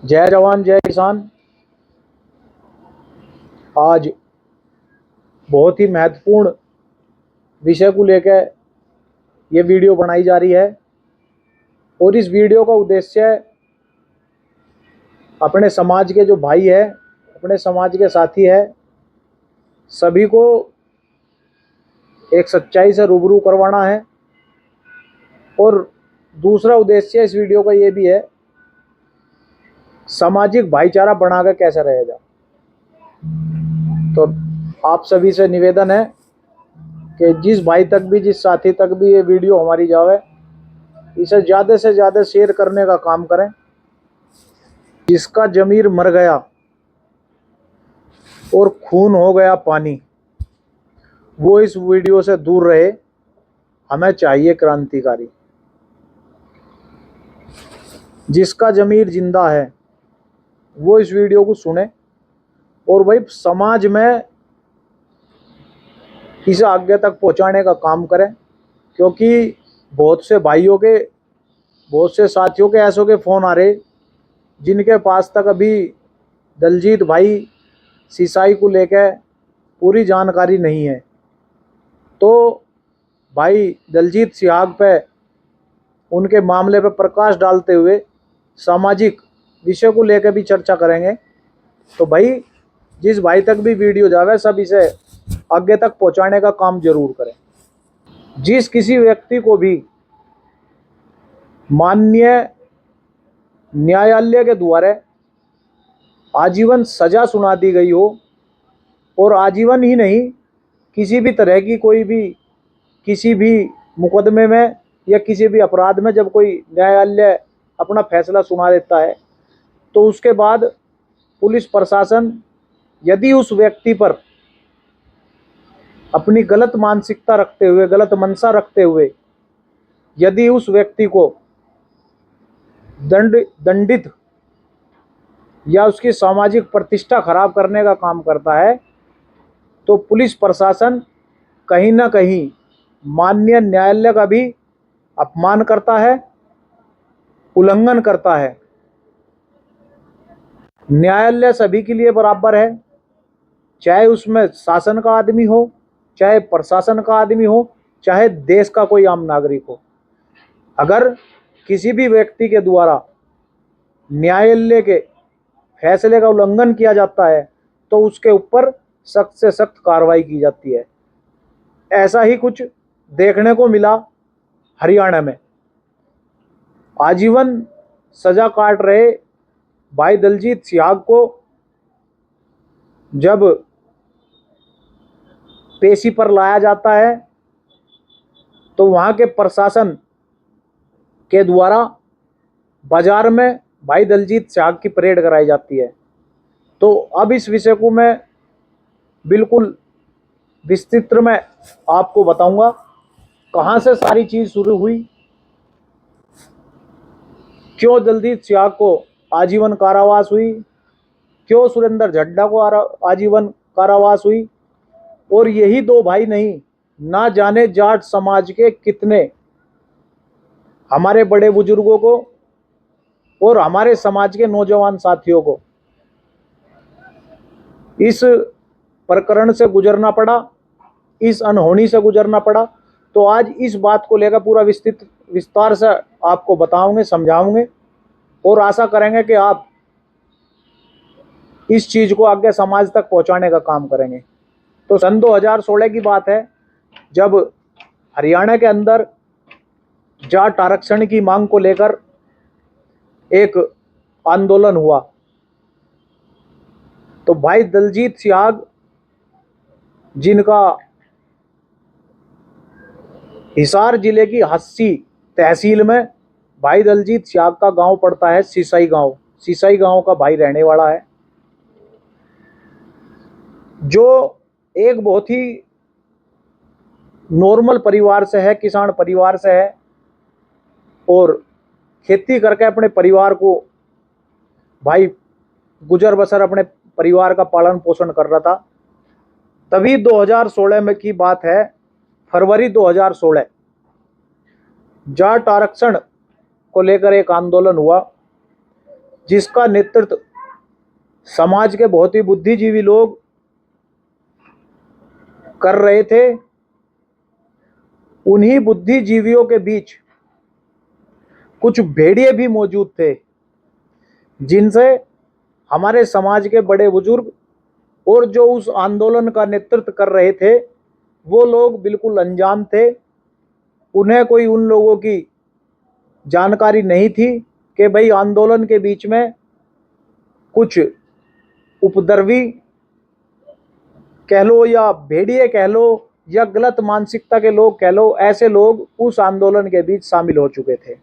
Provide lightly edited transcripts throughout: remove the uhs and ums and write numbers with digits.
जय जवान जय किसान। आज बहुत ही महत्वपूर्ण विषय को लेकर ये वीडियो बनाई जा रही है और इस वीडियो का उद्देश्य अपने समाज के जो भाई है, अपने समाज के साथी है, सभी को एक सच्चाई से रूबरू करवाना है। और दूसरा उद्देश्य इस वीडियो का ये भी है, सामाजिक भाईचारा बनाकर कैसे रहेगा। तो आप सभी से निवेदन है कि जिस भाई तक भी, जिस साथी तक भी ये वीडियो हमारी जावे, इसे ज़्यादा से ज़्यादा शेयर करने का काम करें। जिसका जमीर मर गया और खून हो गया पानी, वो इस वीडियो से दूर रहे। हमें चाहिए क्रांतिकारी। जिसका जमीर जिंदा है वो इस वीडियो को सुने और भाई समाज में इसे आगे तक पहुंचाने का काम करें। क्योंकि बहुत से भाइयों के, बहुत से साथियों के ऐसों के फ़ोन आ रहे जिनके पास तक अभी दलजीत भाई सिसाई को लेकर पूरी जानकारी नहीं है। तो भाई दलजीत सिहाग पे, उनके मामले पे प्रकाश डालते हुए सामाजिक विषय को लेकर भी चर्चा करेंगे। तो भाई जिस भाई तक भी वीडियो जावे, सब इसे आगे तक पहुंचाने का काम जरूर करें। जिस किसी व्यक्ति को भी माननीय न्यायालय के द्वारा आजीवन सजा सुना दी गई हो, और आजीवन ही नहीं, किसी भी तरह की कोई भी, किसी भी मुकदमे में या किसी भी अपराध में जब कोई न्यायालय अपना फैसला सुना देता है, तो उसके बाद पुलिस प्रशासन यदि उस व्यक्ति पर अपनी गलत मानसिकता रखते हुए, गलत मंशा रखते हुए यदि उस व्यक्ति को दंडित या उसकी सामाजिक प्रतिष्ठा खराब करने का काम करता है, तो पुलिस प्रशासन कहीं ना कहीं माननीय न्यायालय का भी अपमान करता है, उल्लंघन करता है। न्यायालय सभी के लिए बराबर है, चाहे उसमें शासन का आदमी हो, चाहे प्रशासन का आदमी हो, चाहे देश का कोई आम नागरिक हो। अगर किसी भी व्यक्ति के द्वारा न्यायालय के फैसले का उल्लंघन किया जाता है तो उसके ऊपर सख्त से सख्त कार्रवाई की जाती है। ऐसा ही कुछ देखने को मिला हरियाणा में। आजीवन सजा काट रहे भाई दलजीत सिहाग को जब पेशी पर लाया जाता है तो वहाँ के प्रशासन के द्वारा बाजार में भाई दलजीत सिहाग की परेड कराई जाती है। तो अब इस विषय को मैं बिल्कुल विस्तृत में आपको बताऊंगा, कहाँ से सारी चीज़ शुरू हुई, क्यों दलजीत सिहाग को आजीवन कारावास हुई, क्यों सुरेंद्र झड्डा को आजीवन कारावास हुई। और यही दो भाई नहीं, ना जाने जाट समाज के कितने हमारे बड़े बुजुर्गों को और हमारे समाज के नौजवान साथियों को इस प्रकरण से गुजरना पड़ा, इस अनहोनी से गुजरना पड़ा। तो आज इस बात को लेकर पूरा विस्तार से आपको बताऊंगे, समझाऊंगे और आशा करेंगे कि आप इस चीज़ को आगे समाज तक पहुंचाने का काम करेंगे। तो सन 2016 की बात है, जब हरियाणा के अंदर जाट आरक्षण की मांग को लेकर एक आंदोलन हुआ, तो भाई दलजीत सिहाग, जिनका हिसार जिले की हस्सी तहसील में भाई दलजीत सिहाग का गांव पड़ता है, सिसाई गांव, सिसाई गांव का भाई रहने वाला है, जो एक बहुत ही नॉर्मल परिवार से है, किसान परिवार से है, और खेती करके अपने परिवार को भाई गुजर बसर, अपने परिवार का पालन पोषण कर रहा था। तभी 2016 में की बात है, फरवरी 2016, जाट आरक्षण को लेकर एक आंदोलन हुआ जिसका नेतृत्व समाज के बहुत ही बुद्धिजीवी लोग कर रहे थे। उन्हीं बुद्धिजीवियों के बीच कुछ भेड़िए भी मौजूद थे, जिनसे हमारे समाज के बड़े बुजुर्ग और जो उस आंदोलन का नेतृत्व कर रहे थे वो लोग बिल्कुल अनजान थे। उन्हें कोई उन लोगों की जानकारी नहीं थी कि भाई आंदोलन के बीच में कुछ उपद्रवी कह लो या भेड़िए कह लो या गलत मानसिकता के लोग कह लो, ऐसे लोग उस आंदोलन के बीच शामिल हो चुके थे।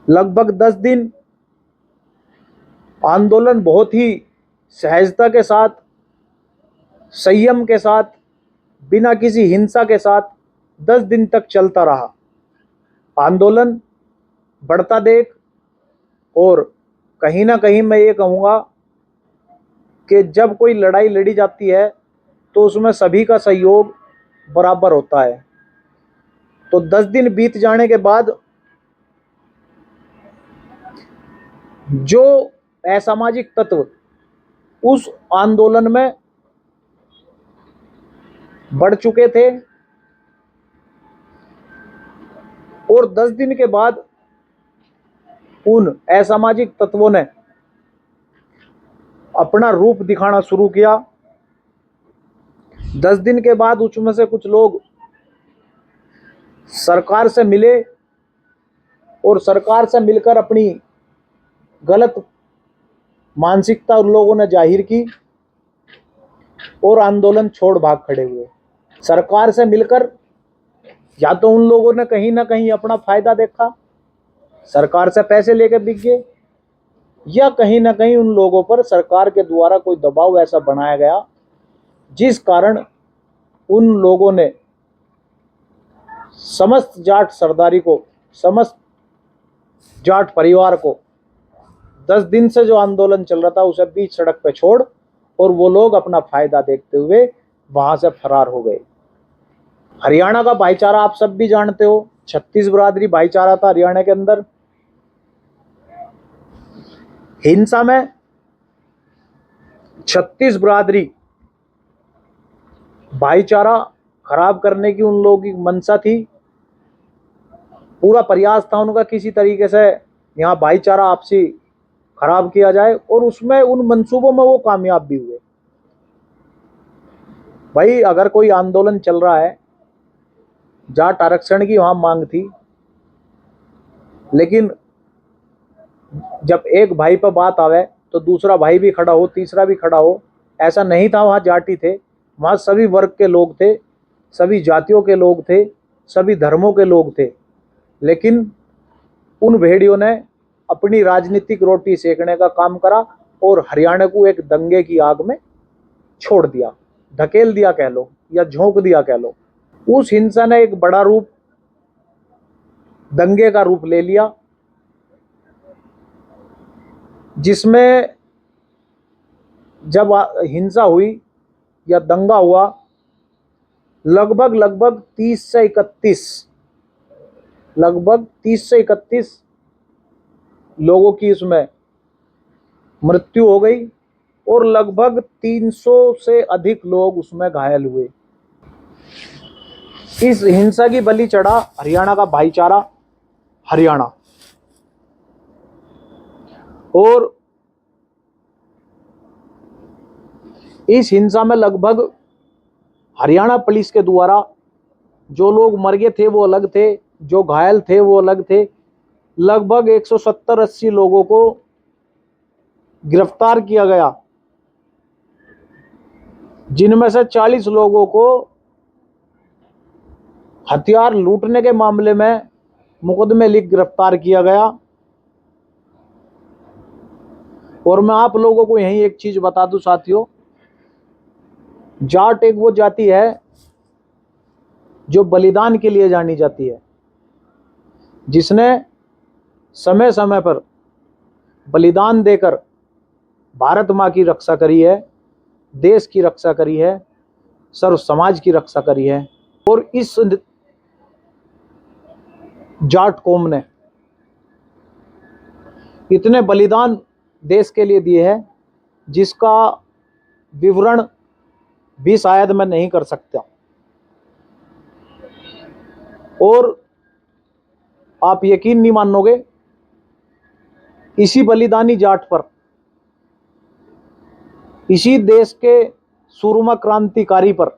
लगभग 10 दिन आंदोलन बहुत ही सहजता के साथ, संयम के साथ, बिना किसी हिंसा के साथ 10 दिन तक चलता रहा। आंदोलन बढ़ता देख, और कहीं ना कहीं मैं ये कहूँगा कि जब कोई लड़ाई लड़ी जाती है तो उसमें सभी का सहयोग बराबर होता है। तो 10 दिन बीत जाने के बाद जो असामाजिक तत्व उस आंदोलन में बढ़ चुके थे, और 10 दिन के बाद उन असामाजिक तत्वों ने अपना रूप दिखाना शुरू किया। 10 दिन के बाद उसमें से कुछ लोग सरकार से मिले और सरकार से मिलकर अपनी गलत मानसिकता उन लोगों ने जाहिर की और आंदोलन छोड़ भाग खड़े हुए। सरकार से मिलकर या तो उन लोगों ने कहीं ना कहीं अपना फायदा देखा, सरकार से पैसे लेकर बिक गए, या कहीं ना कहीं उन लोगों पर सरकार के द्वारा कोई दबाव ऐसा बनाया गया जिस कारण उन लोगों ने समस्त जाट सरदारी को, समस्त जाट परिवार को 10 दिन से जो आंदोलन चल रहा था उसे बीच सड़क पे छोड़, और वो लोग अपना फायदा देखते हुए वहां से फरार हो गए। हरियाणा का भाईचारा आप सब भी जानते हो, 36 बिरादरी भाईचारा था हरियाणा के अंदर। हिंसा में 36 बिरादरी भाईचारा खराब करने की उन लोगों की मंशा थी। पूरा प्रयास था उनका किसी तरीके से यहाँ भाईचारा आपसी खराब किया जाए, और उसमें उन मंसूबों में वो कामयाब भी हुए। भाई अगर कोई आंदोलन चल रहा है, जाट आरक्षण की वहां मांग थी, लेकिन जब एक भाई पर बात आवे तो दूसरा भाई भी खड़ा हो, तीसरा भी खड़ा हो। ऐसा नहीं था वहां जाटी थे, वहां सभी वर्ग के लोग थे, सभी जातियों के लोग थे, सभी धर्मों के लोग थे। लेकिन उन भेड़ियों ने अपनी राजनीतिक रोटी सेकने का काम करा और हरियाणा को एक दंगे की आग में छोड़ दिया, धकेल दिया कह लो या झोंक दिया कह लो। उस हिंसा ने एक बड़ा रूप, दंगे का रूप ले लिया, जिसमें जब हिंसा हुई या दंगा हुआ, लगभग 30 से 31 लोगों की इसमें मृत्यु हो गई और लगभग 300 से अधिक लोग उसमें घायल हुए। इस हिंसा की बलि चढ़ा हरियाणा का भाईचारा, हरियाणा। और इस हिंसा में लगभग हरियाणा पुलिस के द्वारा जो लोग मर गए थे वो अलग थे, जो घायल थे वो अलग थे। लगभग 170-80 लोगों को गिरफ्तार किया गया, जिनमें से 40 लोगों को हथियार लूटने के मामले में मुकदमे लिख गिरफ्तार किया गया। और मैं आप लोगों को यही एक चीज बता दूं साथियों, जाट एक वो जाति है जो बलिदान के लिए जानी जाती है, जिसने समय समय पर बलिदान देकर भारत माँ की रक्षा करी है, देश की रक्षा करी है, सर्व समाज की रक्षा करी है। और इस जाट कौम ने इतने बलिदान देश के लिए दिए हैं जिसका विवरण भी शायद मैं नहीं कर सकता। और आप यकीन नहीं मानोगे, इसी बलिदानी जाट पर, इसी देश के सूरमा क्रांतिकारी पर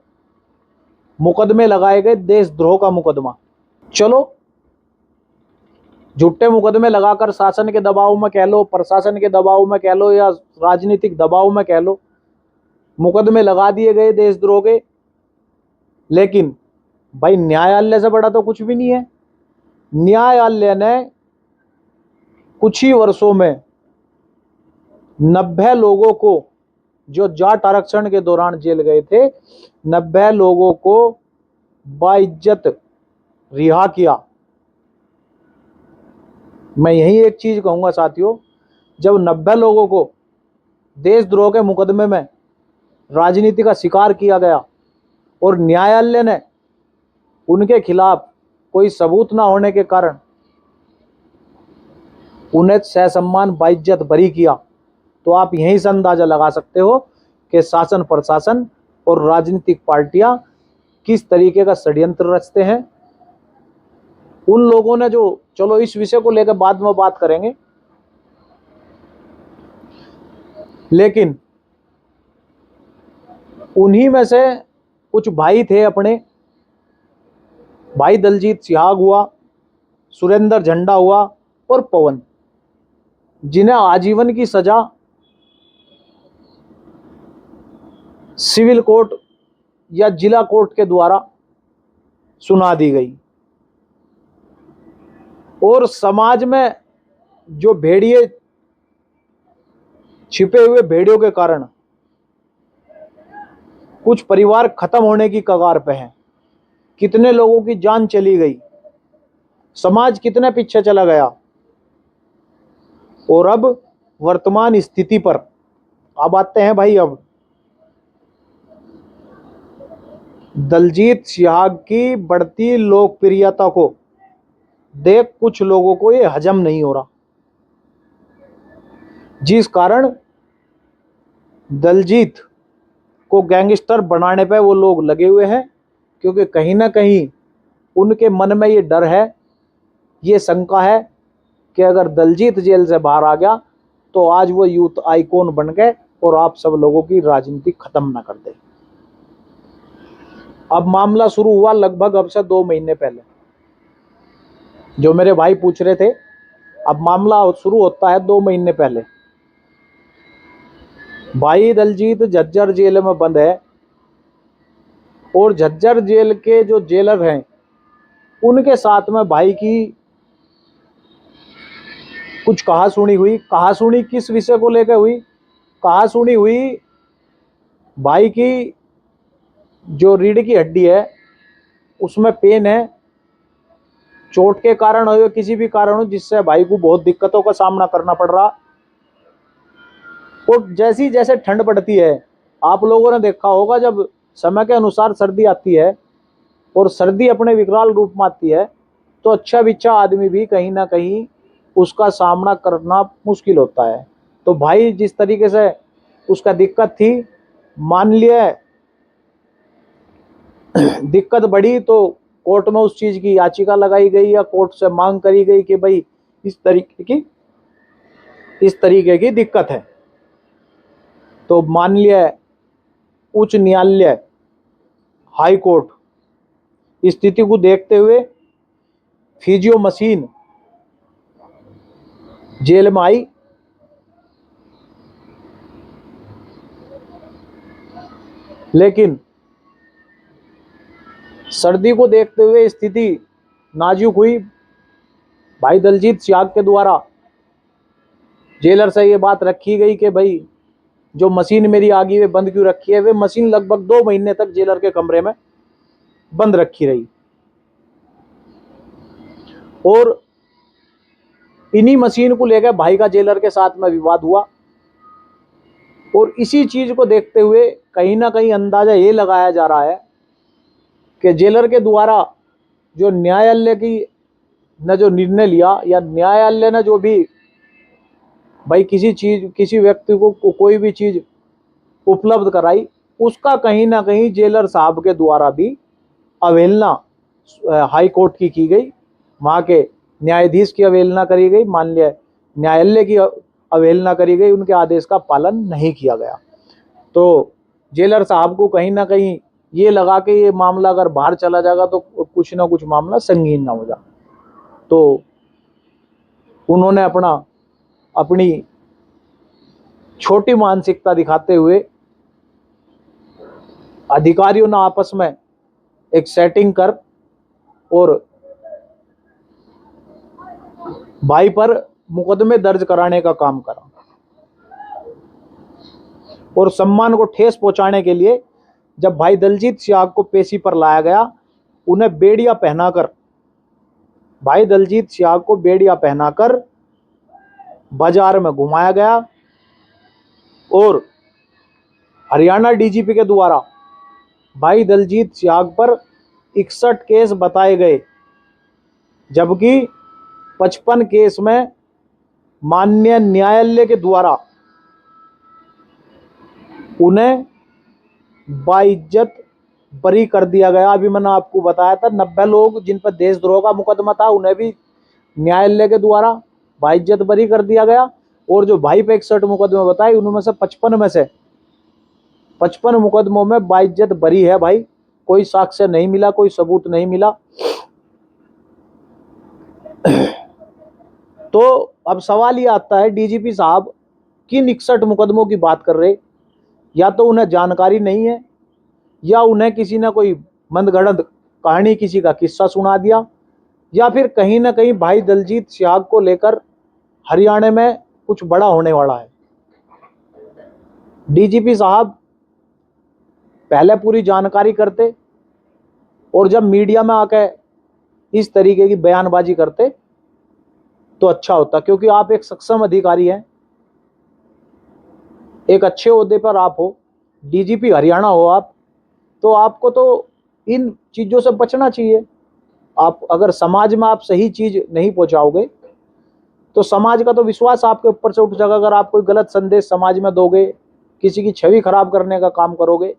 मुकदमे लगाए गए, देशद्रोह का मुकदमा। चलो, झूठे मुकदमे लगाकर शासन के दबाव में कह लो, प्रशासन के दबाव में कह लो, या राजनीतिक दबाव में कह लो, मुकदमे लगा दिए गए देशद्रोह के। लेकिन भाई न्यायालय से बड़ा तो कुछ भी नहीं है। न्यायालय ने कुछ ही वर्षों में 90 लोगों को, जो जाट आरक्षण के दौरान जेल गए थे, 90 लोगों को बाइज्जत रिहा किया। मैं यही एक चीज कहूंगा साथियों, जब 90 लोगों को देशद्रोह के मुकदमे में राजनीति का शिकार किया गया और न्यायालय ने उनके खिलाफ कोई सबूत ना होने के कारण उन्हें ससम्मान बाइज्जत बरी किया, तो आप यहीं से अंदाजा लगा सकते हो कि शासन प्रशासन और राजनीतिक पार्टियां किस तरीके का षड्यंत्र रचते हैं। उन लोगों ने जो, चलो इस विषय को लेकर बाद में बात करेंगे, लेकिन उन्हीं में से कुछ भाई थे अपने, भाई दलजीत सिहाग हुआ, सुरेंद्र झंडा हुआ और पवन, जिन्हें आजीवन की सजा सिविल कोर्ट या जिला कोर्ट के द्वारा सुना दी गई। और समाज में जो भेड़िए, छिपे हुए भेड़ियों के कारण कुछ परिवार खत्म होने की कगार पे हैं, कितने लोगों की जान चली गई, समाज कितने पीछे चला गया। और अब वर्तमान स्थिति पर अब आते हैं भाई। अब दलजीत सिहाग की बढ़ती लोकप्रियता को देख कुछ लोगों को ये हजम नहीं हो रहा, जिस कारण दलजीत को गैंगस्टर बनाने पे वो लोग लगे हुए हैं। क्योंकि कहीं ना कहीं उनके मन में ये डर है, ये शंका है कि अगर दलजीत जेल से बाहर आ गया तो आज वो यूथ आइकॉन बन गए और आप सब लोगों की राजनीति खत्म ना कर दे। अब मामला शुरू हुआ लगभग अब से 2 महीने पहले, जो मेरे भाई पूछ रहे थे। अब मामला शुरू होता है 2 महीने पहले। भाई दलजीत झज्जर जेल में बंद है और झज्जर जेल के जो जेलर हैं उनके साथ में भाई की कुछ कहासुनी हुई। कहासुनी किस विषय को लेकर हुई? कहासुनी हुई भाई की जो रीढ़ की हड्डी है उसमें पेन है, चोट के कारण हो या किसी भी कारण हो, जिससे भाई को बहुत दिक्कतों का सामना करना पड़ रहा। और जैसी जैसे ठंड पड़ती है, आप लोगों ने देखा होगा, जब समय के अनुसार सर्दी आती है और सर्दी अपने विकराल रूप में आती है, तो अच्छा बिच्छा आदमी भी कहीं ना कहीं उसका सामना करना मुश्किल होता है। तो भाई जिस तरीके से उसका दिक्कत थी, मान लिया दिक्कत बढ़ी तो कोर्ट में उस चीज की याचिका लगाई गई या कोर्ट से मांग करी गई कि भाई इस तरीके की दिक्कत है। तो मान लिया उच्च न्यायालय, हाई कोर्ट स्थिति को देखते हुए फिजियो मशीन जेल में आई। लेकिन सर्दी को देखते हुए स्थिति नाजुक हुई। भाई दलजीत सिहाग के द्वारा जेलर से ये बात रखी गई कि भाई जो मशीन मेरी आगी वे बंद क्यों रखी है। वे मशीन लगभग 2 महीने तक जेलर के कमरे में बंद रखी रही। और इन्हीं मशीन को लेकर भाई का जेलर के साथ में विवाद हुआ। और इसी चीज को देखते हुए कहीं ना कहीं अंदाजा ये लगाया जा रहा है कि जेलर के द्वारा जो न्यायालय की ने जो निर्णय लिया या न्यायालय ने जो भी भाई किसी व्यक्ति को कोई भी चीज उपलब्ध कराई, उसका कहीं ना कहीं जेलर साहब के द्वारा भी अवहेलना हाई कोर्ट की गई, वहां के न्यायाधीश की अवहेलना करी गई, माननीय न्यायालय की अवहेलना करी गई, उनके आदेश का पालन नहीं किया गया। तो जेलर साहब को कहीं ना कहीं ये लगा कि ये मामला अगर बाहर चला जाएगा तो कुछ ना कुछ मामला संगीन ना हो जाए, तो उन्होंने अपनी छोटी मानसिकता दिखाते हुए अधिकारियों ने आपस में एक सेटिंग कर और भाई पर मुकदमे दर्ज कराने का काम करा, और सम्मान को ठेस पहुंचाने के लिए जब भाई दलजीत सियाग को पेशी पर लाया गया, उन्हें बेड़िया पहनाकर, भाई दलजीत सियाग को बेड़िया पहनाकर बाजार में घुमाया गया और हरियाणा डीजीपी के द्वारा भाई दलजीत सियाग पर 61 केस बताए गए, जबकि 55 केस में माननीय न्यायालय के द्वारा उन्हें बाइज्जत बरी कर दिया गया। अभी मैंने आपको बताया था 90 लोग जिन पर देशद्रोह का मुकदमा था, उन्हें भी न्यायालय के द्वारा बाइज्जत बरी कर दिया गया, और जो भाई पे 61 मुकदमे बताए, उनमें से 55 मुकदमों में बाइज्जत बरी है भाई, कोई साक्ष्य नहीं मिला, कोई सबूत नहीं मिला। तो अब सवाल ये आता है, डीजीपी साहब किन 61 मुकदमों की बात कर रहे? या तो उन्हें जानकारी नहीं है, या उन्हें किसी ने कोई मंदगढ़ंत कहानी, किसी का किस्सा सुना दिया, या फिर कहीं ना कहीं भाई दलजीत सियाग को लेकर हरियाणा में कुछ बड़ा होने वाला है। डीजीपी साहब पहले पूरी जानकारी करते, और जब मीडिया में आके इस तरीके की बयानबाजी करते तो अच्छा होता, क्योंकि आप एक सक्षम अधिकारी हैं, एक अच्छे ओहदे पर आप हो, डीजीपी हरियाणा हो आप, तो आपको तो इन चीजों से बचना चाहिए। आप अगर समाज में आप सही चीज नहीं पहुंचाओगे तो समाज का तो विश्वास आपके ऊपर से उठ जाएगा। अगर आप कोई गलत संदेश समाज में दोगे, किसी की छवि खराब करने का काम करोगे।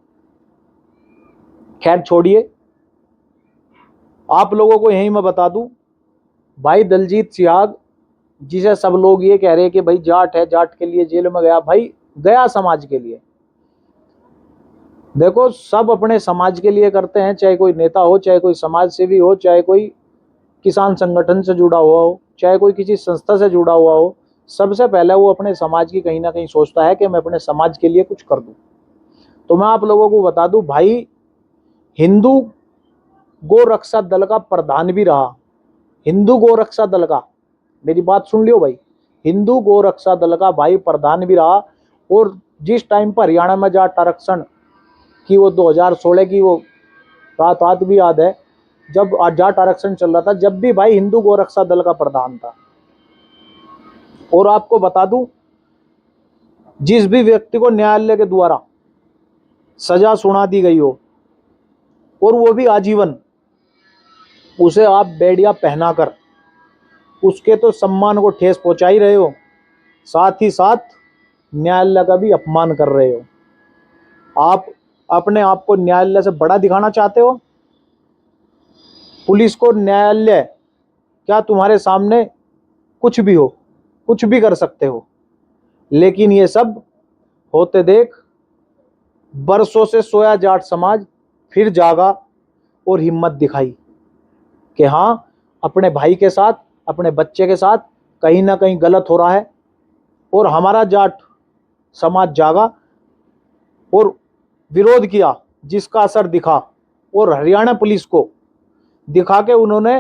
खैर छोड़िए, आप लोगों को यही मैं बता दूं, भाई दलजीत सियाग, जिसे सब लोग ये कह रहे हैं कि भाई जाट है, जाट के लिए जेल में गया, भाई गया समाज के लिए। देखो, सब अपने समाज के लिए करते हैं, चाहे कोई नेता हो, चाहे कोई समाज सेवी हो, चाहे कोई किसान संगठन से जुड़ा हुआ हो, चाहे कोई किसी संस्था से जुड़ा हुआ हो, सबसे पहले वो अपने समाज की कहीं ना कहीं सोचता है कि मैं अपने समाज के लिए कुछ कर दूं। तो मैं आप लोगों को बता दूं, भाई हिंदू गो रक्षा दल का प्रधान भी रहा, हिंदू गो रक्षा दल का, मेरी बात सुन लियो भाई, हिंदू गो रक्षा दल का भाई प्रधान भी रहा। और जिस टाइम पर हरियाणा में जाट आरक्षण की वो 2016 की वो बात भी याद है, जब जाट आरक्षण चल रहा था, जब भी भाई हिंदू गो रक्षा दल का प्रधान था। और आपको बता दूं, जिस भी व्यक्ति को न्यायालय के द्वारा सजा सुना दी गई हो, और वो भी आजीवन, उसे आप बेड़िया पहनाकर उसके तो सम्मान को ठेस पहुंचा ही रहे हो, साथ ही साथ न्यायालय का भी अपमान कर रहे हो। आप अपने आप को न्यायालय से बड़ा दिखाना चाहते हो। पुलिस को न्यायालय क्या तुम्हारे सामने कुछ भी हो, कुछ भी कर सकते हो, लेकिन ये सब होते देख बरसों से सोया जाट समाज फिर जागा और हिम्मत दिखाई कि हाँ, अपने भाई के साथ, अपने बच्चे के साथ कहीं ना कहीं गलत हो रहा है। और हमारा जाट समाज जागा और विरोध किया, जिसका असर दिखा, और हरियाणा पुलिस को दिखा के उन्होंने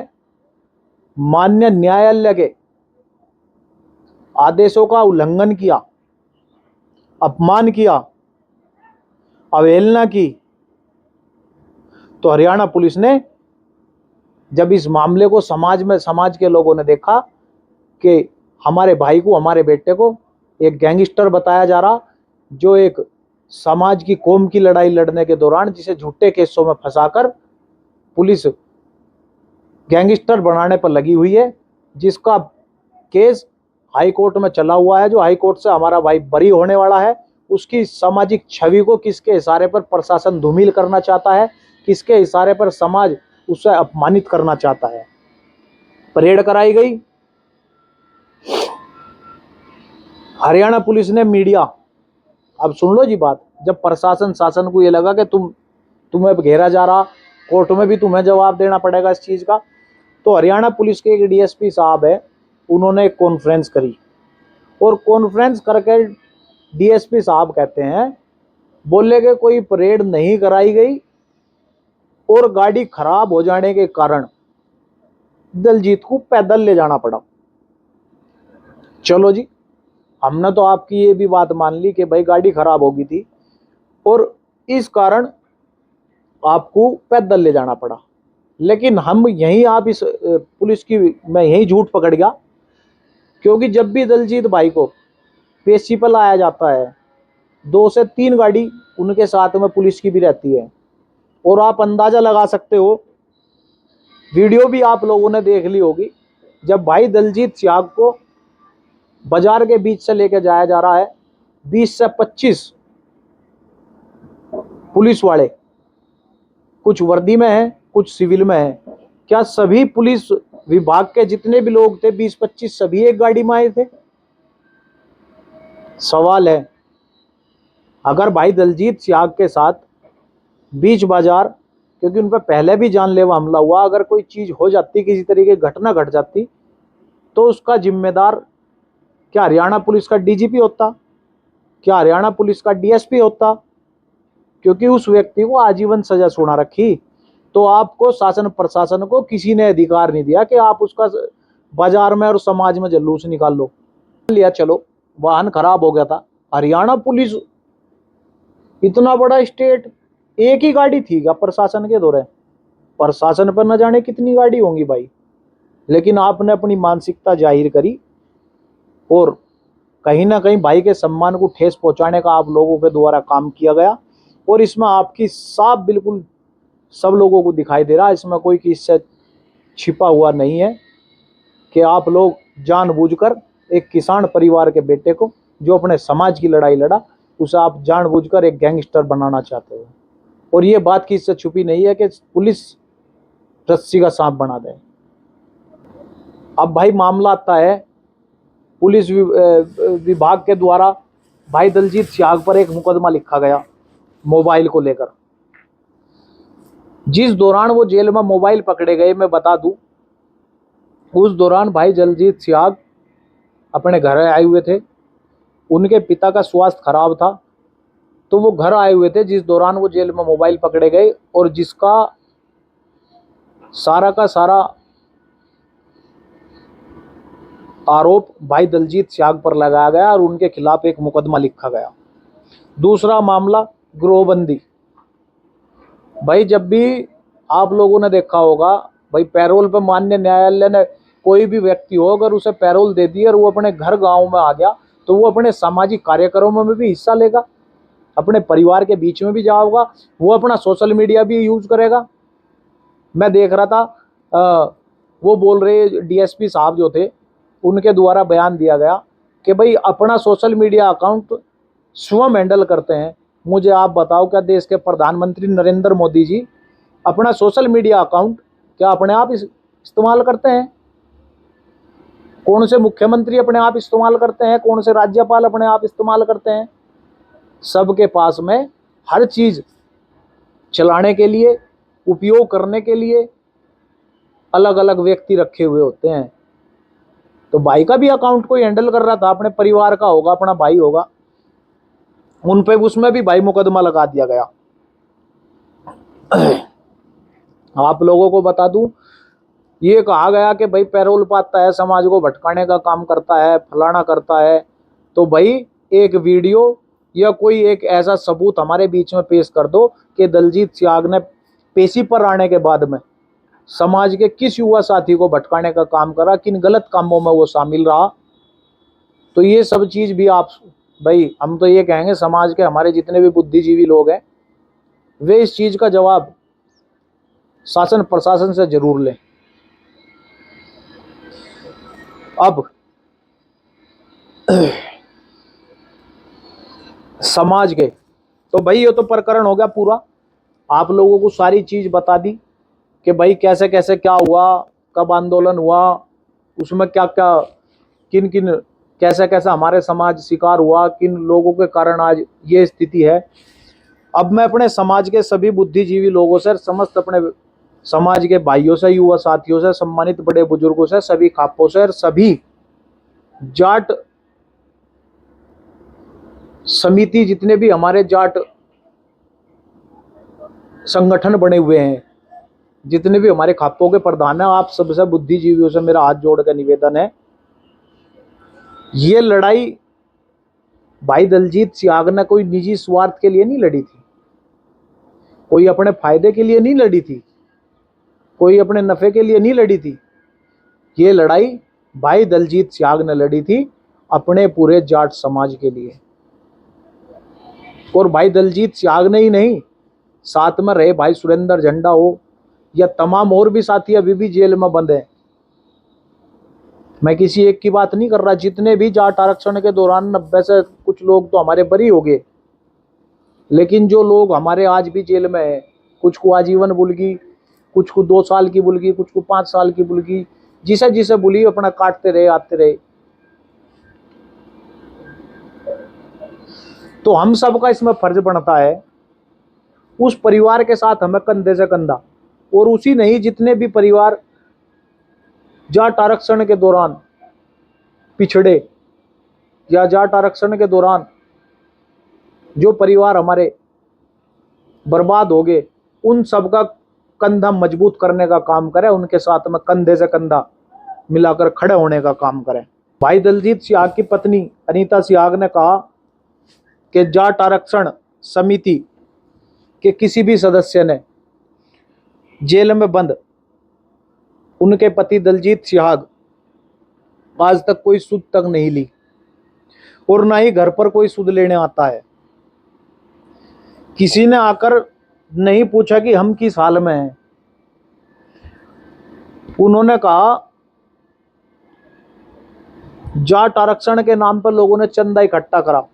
माननीय न्यायालय के आदेशों का उल्लंघन किया, अपमान किया, अवहेलना की। तो हरियाणा पुलिस ने जब इस मामले को समाज के लोगों ने देखा कि हमारे भाई को, हमारे बेटे को एक गैंगस्टर बताया जा रहा, जो एक समाज की, कौम की लड़ाई लड़ने के दौरान जिसे झूठे केसों में फंसाकर पुलिस गैंगस्टर बनाने पर लगी हुई है, जिसका केस हाई कोर्ट में चला हुआ है, जो हाई कोर्ट से हमारा भाई बरी होने वाला है, उसकी सामाजिक छवि को किसके इशारे पर प्रशासन धूमिल करना चाहता है, किसके इशारे पर समाज उसे अपमानित करना चाहता है। परेड कराई गई। हरियाणा पुलिस ने मीडिया, अब सुन लो जी बात, जब प्रशासन शासन को ये लगा कि तुम्हें घेरा जा रहा, कोर्ट में भी तुम्हें जवाब देना पड़ेगा इस चीज का, तो हरियाणा पुलिस के एक डीएसपी साहब है, उन्होंने एक कॉन्फ्रेंस करी और कॉन्फ्रेंस करके डीएसपी साहब कहते हैं, बोले कि कोई परेड नहीं कराई गई और गाड़ी खराब हो जाने के कारण दलजीत को पैदल ले जाना पड़ा। चलो जी, हमने तो आपकी ये भी बात मान ली कि भाई गाड़ी खराब हो गई थी और इस कारण आपको पैदल ले जाना पड़ा, लेकिन हम यहीं आप इस पुलिस की मैं यहीं झूठ पकड़ गया, क्योंकि जब भी दलजीत भाई को पेशी पर लाया जाता है 2 से 3 गाड़ी उनके साथ में पुलिस की भी रहती है, और आप अंदाजा लगा सकते हो, वीडियो भी आप लोगों ने देख ली होगी, जब भाई दलजीत सियाग को बाजार के बीच से लेकर जाया जा रहा है, 20 से 25 पुलिस वाले, कुछ वर्दी में हैं, कुछ सिविल में हैं, क्या सभी पुलिस विभाग के जितने भी लोग थे 20-25 सभी एक गाड़ी में आए थे? सवाल है, अगर भाई दलजीत सियाग के साथ बीच बाजार, क्योंकि उन पर पहले भी जानलेवा हमला हुआ, अगर कोई चीज हो जाती, किसी तरीके की घटना घट जाती, तो उसका जिम्मेदार क्या हरियाणा पुलिस का डीजीपी होता, क्या हरियाणा पुलिस का डीएसपी होता? क्योंकि उस व्यक्ति को आजीवन सजा सुना रखी, तो आपको शासन प्रशासन को किसी ने अधिकार नहीं दिया कि आप उसका बाजार में और समाज में जुलूस निकाल लो। लिया, चलो वाहन खराब हो गया था, हरियाणा पुलिस इतना बड़ा स्टेट, एक ही गाड़ी थी क्या प्रशासन के दौरे? प्रशासन पर न जाने कितनी गाड़ी होंगी भाई, लेकिन आपने अपनी मानसिकता जाहिर करी और कहीं ना कहीं भाई के सम्मान को ठेस पहुंचाने का आप लोगों के द्वारा काम किया गया, और इसमें आपकी साफ बिल्कुल सब लोगों को दिखाई दे रहा है, इसमें कोई किससे छिपा हुआ नहीं है कि आप लोग जानबूझकर एक किसान परिवार के बेटे को, जो अपने समाज की लड़ाई लड़ा, उसे आप जानबूझकर एक गैंगस्टर बनाना चाहते हो, और ये बात की इससे छुपी नहीं है कि पुलिस रस्सी का सांप बना दे। अब भाई मामला आता है, पुलिस विभाग के द्वारा भाई दलजीत सियाग पर एक मुकदमा लिखा गया मोबाइल को लेकर। जिस दौरान वो जेल में मोबाइल पकड़े गए, मैं बता दूं, उस दौरान भाई दलजीत सियाग अपने घर आए हुए थे, उनके पिता का स्वास्थ्य खराब था, तो वो घर आए हुए थे जिस दौरान वो जेल में मोबाइल पकड़े गए, और जिसका सारा का सारा आरोप भाई दलजीत सियाग पर लगाया गया और उनके खिलाफ एक मुकदमा लिखा गया। दूसरा मामला गिरोहबंदी। भाई जब भी आप लोगों ने देखा होगा, भाई पैरोल पर माननीय न्यायालय ने कोई भी व्यक्ति हो, अगर उसे पैरोल दे दी और वो अपने घर गांव में आ गया, तो वो अपने सामाजिक कार्यक्रमों में भी हिस्सा लेगा, अपने परिवार के बीच में भी जाओगा, वो अपना सोशल मीडिया भी यूज करेगा। मैं देख रहा था वो बोल रहे डीएसपी साहब जो थे, उनके द्वारा बयान दिया गया कि भाई अपना सोशल मीडिया अकाउंट स्वयं हैंडल करते हैं। मुझे आप बताओ, क्या देश के प्रधानमंत्री नरेंद्र मोदी जी अपना सोशल मीडिया अकाउंट क्या अपने आप इस्तेमाल करते हैं? कौन से मुख्यमंत्री अपने आप इस्तेमाल करते हैं? कौन से राज्यपाल अपने आप इस्तेमाल करते हैं? सबके पास में हर चीज चलाने के लिए, उपयोग करने के लिए अलग अलग व्यक्ति रखे हुए होते हैं। तो भाई का भी अकाउंट कोई हैंडल कर रहा था, अपने परिवार का होगा, अपना भाई होगा, उन पे उसमें भी भाई मुकदमा लगा दिया गया। आप लोगों को बता दूं, ये कहा गया कि भाई पैरोल पाता है, समाज को भटकाने का काम करता है, फलाना करता है, तो भाई एक वीडियो या कोई एक ऐसा सबूत हमारे बीच में पेश कर दो कि दलजीत सियाग ने पेशी पर आने के बाद में समाज के किस युवा साथी को भटकाने का काम करा, किन गलत कामों में वो शामिल रहा। तो ये सब चीज भी आप भाई, हम तो ये कहेंगे समाज के हमारे जितने भी बुद्धिजीवी लोग हैं, वे इस चीज का जवाब शासन प्रशासन से जरूर लें। अब समाज के। तो भाई ये तो प्रकरण हो गया पूरा, आप लोगों को सारी चीज बता दी कि भाई कैसे कैसे क्या हुआ, कब आंदोलन हुआ, उसमें क्या क्या, किन किन, कैसे कैसे हमारे समाज शिकार हुआ, किन लोगों के कारण आज ये स्थिति है। अब मैं अपने समाज के सभी बुद्धिजीवी लोगों से, समस्त अपने समाज के भाइयों से, युवा साथियों से, सम्मानित बड़े बुजुर्गों से, सभी खापों से और सभी जाट समिति, जितने भी हमारे जाट संगठन बने हुए हैं, जितने भी हमारे खापों के प्रधान हैं, आप सबसे बुद्धिजीवियों से मेरा हाथ जोड़ कर निवेदन है, ये लड़ाई भाई दलजीत सियाग ने कोई निजी स्वार्थ के लिए नहीं लड़ी थी, कोई अपने फायदे के लिए नहीं लड़ी थी, कोई अपने नफे के लिए नहीं लड़ी थी। ये लड़ाई भाई दलजीत सियाग ने लड़ी थी अपने पूरे जाट समाज के लिए। और भाई दलजीत सियाग ने ही नहीं, साथ में रहे भाई सुरेंद्र झंडा हो या तमाम और भी साथी अभी भी जेल में बंद हैं। मैं किसी एक की बात नहीं कर रहा, जितने भी जाट आरक्षण के दौरान 90 से कुछ लोग तो हमारे बरी हो गए, लेकिन जो लोग हमारे आज भी जेल में हैं, कुछ को आजीवन बुलगी, कुछ को 2 साल की बुलगी, कुछ को 5 साल की बुलगी, जिसे जिसे बुली अपना काटते रहे, आते रहे। तो हम सबका इसमें फर्ज बनता है, उस परिवार के साथ हमें कंधे से कंधा, और उसी नहीं जितने भी परिवार जाट आरक्षण के दौरान पिछड़े या जाट आरक्षण के दौरान जो परिवार हमारे बर्बाद हो गए, उन सबका कंधा मजबूत करने का काम करें, उनके साथ में कंधे से कंधा मिलाकर खड़े होने का काम करें। भाई दलजीत सियाग की पत्नी अनीता सियाग ने कहा कि जाट आरक्षण समिति के किसी भी सदस्य ने जेल में बंद उनके पति दलजीत सियाग आज तक कोई सुध तक नहीं ली, और ना ही घर पर कोई सुध लेने आता है। किसी ने आकर नहीं पूछा कि हम किस हाल में हैं। उन्होंने कहा जाट आरक्षण के नाम पर लोगों ने चंदा इकट्ठा करा,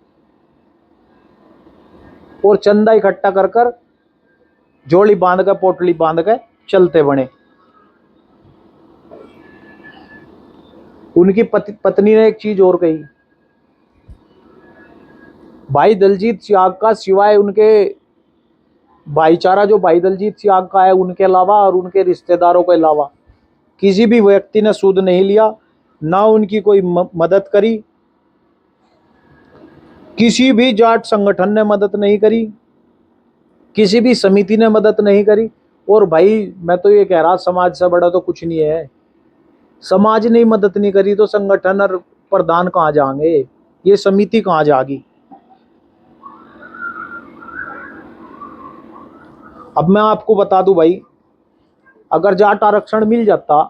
और चंदा इकट्ठा कर कर जोड़ी बांध कर, पोटली बांध कर चलते बने। उनकी पत्नी ने एक चीज और कही, भाई दलजीत सियाग का सिवाय उनके भाईचारा जो भाई दलजीत सियाग का है उनके अलावा और उनके रिश्तेदारों के अलावा किसी भी व्यक्ति ने सूद नहीं लिया, ना उनकी कोई मदद करी, किसी भी जाट संगठन ने मदद नहीं करी, किसी भी समिति ने मदद नहीं करी। और भाई मैं तो ये कह रहा, समाज से बड़ा तो कुछ नहीं है। समाज ने मदद नहीं करी तो संगठन और प्रधान कहाँ जाएंगे, ये समिति कहाँ जाएगी। अब मैं आपको बता दूं भाई, अगर जाट आरक्षण मिल जाता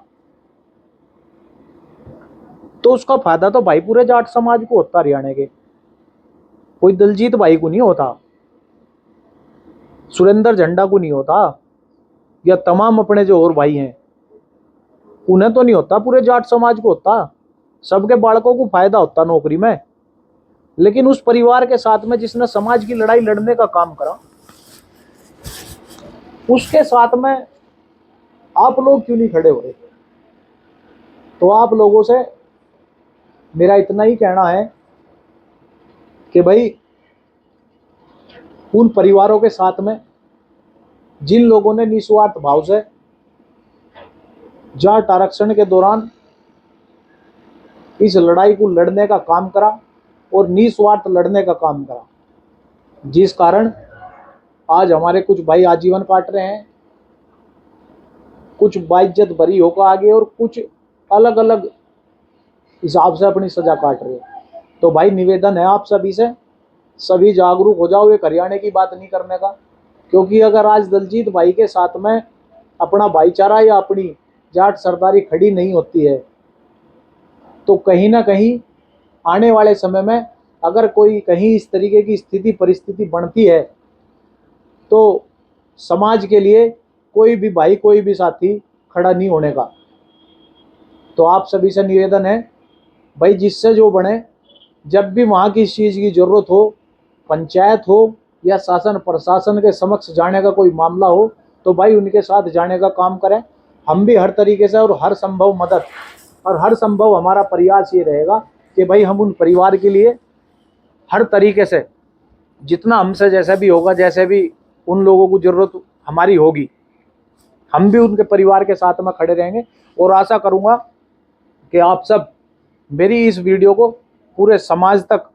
तो उसका फायदा तो भाई पूरे जाट समाज को होता, हरियाणा के, कोई दलजीत भाई को नहीं होता, सुरेंद्र झंडा को नहीं होता, या तमाम अपने जो और भाई हैं उन्हें तो नहीं होता, पूरे जाट समाज को होता, सबके बालकों को फायदा होता नौकरी में। लेकिन उस परिवार के साथ में जिसने समाज की लड़ाई लड़ने का काम करा, उसके साथ में आप लोग क्यों नहीं खड़े हो रहे। तो आप लोगों से मेरा इतना ही कहना है कि भाई उन परिवारों के साथ में जिन लोगों ने निस्वार्थ भाव से जाट आरक्षण के दौरान इस लड़ाई को लड़ने का काम करा और निस्वार्थ लड़ने का काम करा, जिस कारण आज हमारे कुछ भाई आजीवन काट रहे हैं, कुछ बाइज्जत भरी होकर आगे, और कुछ अलग अलग हिसाब से अपनी सजा काट रहे हैं। तो भाई निवेदन है आप सभी से, सभी जागरूक हो जाओ, एक हरियाणा की बात नहीं करने का। क्योंकि अगर आज दलजीत भाई के साथ में अपना भाईचारा या अपनी जाट सरदारी खड़ी नहीं होती है, तो कहीं ना कहीं आने वाले समय में अगर कोई कहीं इस तरीके की स्थिति परिस्थिति बनती है, तो समाज के लिए कोई भी भाई, कोई भी साथी खड़ा नहीं होने का। तो आप सभी से निवेदन है भाई, जिससे जो बने जब भी वहाँ की इस चीज़ की ज़रूरत हो, पंचायत हो या शासन प्रशासन के समक्ष जाने का कोई मामला हो, तो भाई उनके साथ जाने का काम करें। हम भी हर तरीके से और हर संभव मदद और हर संभव हमारा प्रयास ये रहेगा कि भाई हम उन परिवार के लिए हर तरीके से जितना हमसे जैसे भी होगा, जैसे भी उन लोगों को ज़रूरत हमारी होगी, हम भी उनके परिवार के साथ में खड़े रहेंगे। और आशा करूँगा कि आप सब मेरी इस वीडियो को पूरे समाज तक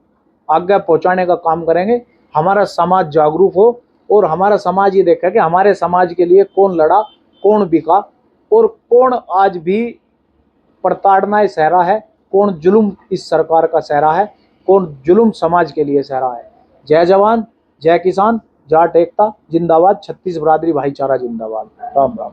आगे पहुंचाने का काम करेंगे। हमारा समाज जागरूक हो और हमारा समाज ये देखे कि हमारे समाज के लिए कौन लड़ा, कौन बिका और कौन आज भी प्रताड़नाएं सह रहा है, कौन जुल्म इस सरकार का सह रहा है, कौन जुल्म समाज के लिए सह रहा है। जय जवान, जय किसान, जाट एकता जिंदाबाद, छत्तीस बरादरी भाईचारा जिंदाबाद। राम राम।